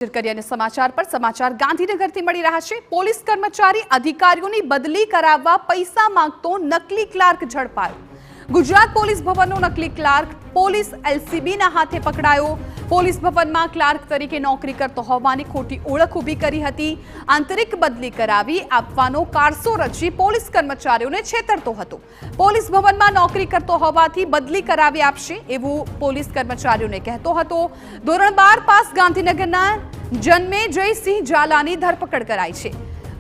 समाचार पर समाचार गांधीनगरથી મળી રહ્યા છે। પોલીસ કર્મચારી અધિકારીઓની બદલી કરાવવા પૈસા માંગતો નકલી ક્લાર્ક ઝડપાયો। ગુજરાત પોલીસ ભવનનો નકલી ક્લાર્ક પોલીસ એલસીબીના હાથે પકડાયો। પોલીસ ભવનમાં ક્લાર્ક તરીકે નોકરી કરતો હોવાની ખોટી ઓળખ ઊભી કરી હતી। આંતરિક બદલી કરાવી આપવાનો કારસો રચી પોલીસ કર્મચારીઓને છેતરતો હતો। પોલીસ ભવનમાં નોકરી કરતો હોવાથી બદલી કરાવી આપશે એવું પોલીસ કર્મચારીઓને કહેતો હતો। ધોરણ 12 પાસ ગાંધીનગરના જન્મેજયસિંહ ઝાલાની ધરપકડ કરાઈ છે।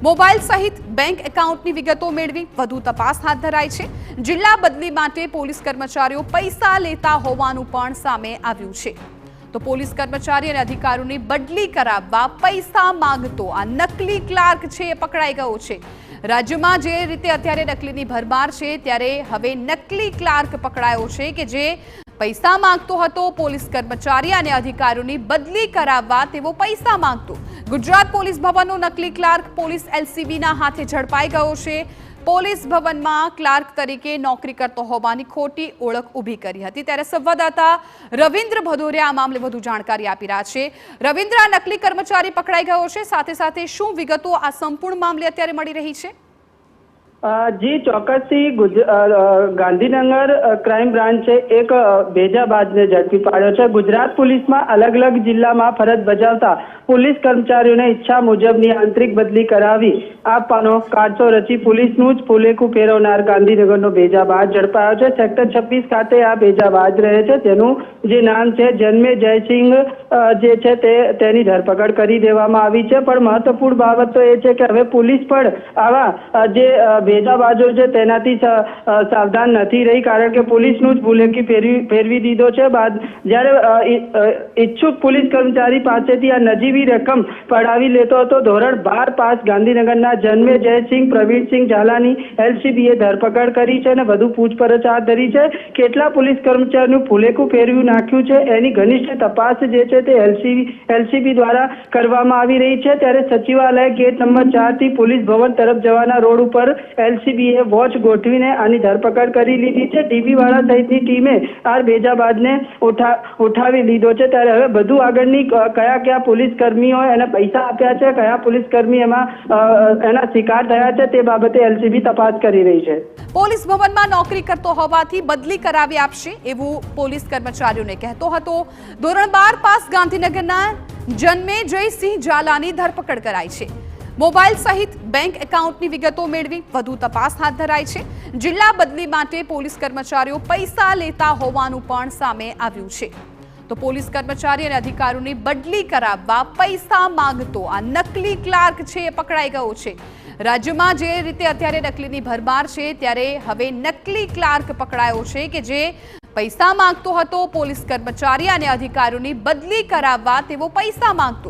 મોબાઈલ સહિત બેંક એકાઉન્ટની વિગતો મેળવી વધુ તપાસ હાથ ધરાઈ છે। જિલ્લા બદલી માટે પોલીસ કર્મચારીઓ પૈસા લેતા હોવાનું પણ સામે આવ્યું છે। તો પોલીસ કર્મચારી અને અધિકારીઓની બદલી કરાવવા પૈસા માંગતો આ નકલી ક્લાર્ક છે એ પકડાઈ ગયો છે। રાજ્યમાં જે રીતે અત્યારે નકલીની ભરમાર છે ત્યારે હવે નકલી ક્લાર્ક પકડાયો છે કે જે પૈસા માંગતો હતો। પોલીસ કર્મચારી અને અધિકારીઓની બદલી કરાવવા તેવો પૈસા માંગતો ગુજરાત પોલીસ ભવનનો નકલી ક્લાર્ક પોલીસ એલસીબીના હાથે ઝડપાઈ ગયો છે। પોલીસ ભવનમાં ક્લાર્ક તરીકે નોકરી કરતો હોવાની ખોટી ઓળખ ઊભી કરી હતી। ત્યારે સંવાદદાતા રવિન્દ્ર ભદોરિયા આ મામલે વધુ જાણકારી આપી રહ્યા છે। રવિન્દ્ર, આ નકલી કર્મચારી પકડાઈ ગયો છે, સાથે સાથે શું વિગતો આ સંપૂર્ણ મામલે અત્યારે મળી રહી છે? जी ચોક્કસથી ગાંધીનગર ક્રાઇમ બ્રાન્ચે એક ભેજાબાજને ઝડપી પાડ્યો છે। ગુજરાત પોલીસમાં અલગ અલગ જિલ્લામાં ફરજ બજાવતા પોલીસ કર્મચારીઓને ઈચ્છા મુજબની આંતરિક બદલી કરાવી આપવાનો કારસો રચી પોલીસનું જ ફૂલેકું ફેરવનાર ગાંધીનગરનો ભેજાબાજ ઝડપાયો છે। સેક્ટર 26 ખાતે આ ભેજાબાજ રહે છે, તેનું જે નામ છે જન્મેજયસિંહ જે છે તેની ધરપકડ કરી દેવામાં આવી છે। પણ મહત્વપૂર્ણ બાબત તો એ છે કે હવે પોલીસ પણ આવા જે ભેજાબાજો છે તેનાથી સાવધાન નથી રહી, કારણ કે પોલીસનું જ ફૂલેકી ફેરવી દીધો છે। બાદ જ્યારે ઈચ્છુક પોલીસ કર્મચારી પાસેથી આ નજીવી રકમ પડાવી લેતો હતો। ધોરણ 12 પાસ ગાંધીનગરના જન્મેજયસિંહ પ્રવીણસિંહ ઝાલાની એલસીબીએ ધરપકડ કરી છે અને વધુ પૂછપરછ હાથ ધરી છે। કેટલા પોલીસ કર્મચારીનું ફૂલેકું ફેરવી નાખ્યું છે એની ઘનિષ્ઠ તપાસ જે છે તે એલસીબી દ્વારા કરવામાં આવી રહી છે। ત્યારે સચિવાલય ગેટ નંબર 4 થી પોલીસ ભવન તરફ જવાના રોડ ઉપર એલસીબીએ વોચ ગોઠવીને આની ધરપકડ કરી લીધી છે। ડીબી વાળા સહિતની ટીમે આ ભેજાબાજને ઉઠાવી લીધો છે। ત્યારે હવે બધું આગળની કયા પોલીસ કર્મીઓ એને પૈસા આપ્યા છે, કયા પોલીસ કર્મી એમાં એના શિકાર થયા છે તે બાબતે એલસીબી તપાસ કરી રહી છે। પોલીસ ભવનમાં નોકરી કરતો હોવાથી બદલી કરાવી આપશે એવું પોલીસ કર્મચારીઓને કહેતો હતો। ધોરણ 12 પાસ ગાંધીનગરના જન્મેજયસિંહ ઝાલાની ધરપકડ કરાઈ છે। મોબાઈલ સહિત બેંક એકાઉન્ટની વિગતો મેળવી વધુ તપાસ હાથ ધરાઈ છે। જિલ્લા બદલી માટે પોલીસ કર્મચારીઓ પૈસા લેતા હોવાનું પણ સામે આવ્યું છે। તો પોલીસ કર્મચારી અને અધિકારીઓની બદલી કરાવવા પૈસા માંગતો આ નકલી ક્લાર્ક છે એ પકડાઈ ગયો છે। રાજ્યમાં જે રીતે અત્યારે નકલીની ભરમાર છે ત્યારે હવે નકલી ક્લાર્ક પકડાયો છે કે જે પૈસા માંગતો હતો। પોલીસ કર્મચારી અને અધિકારીઓની બદલી કરાવવા તેવો પૈસા માંગતો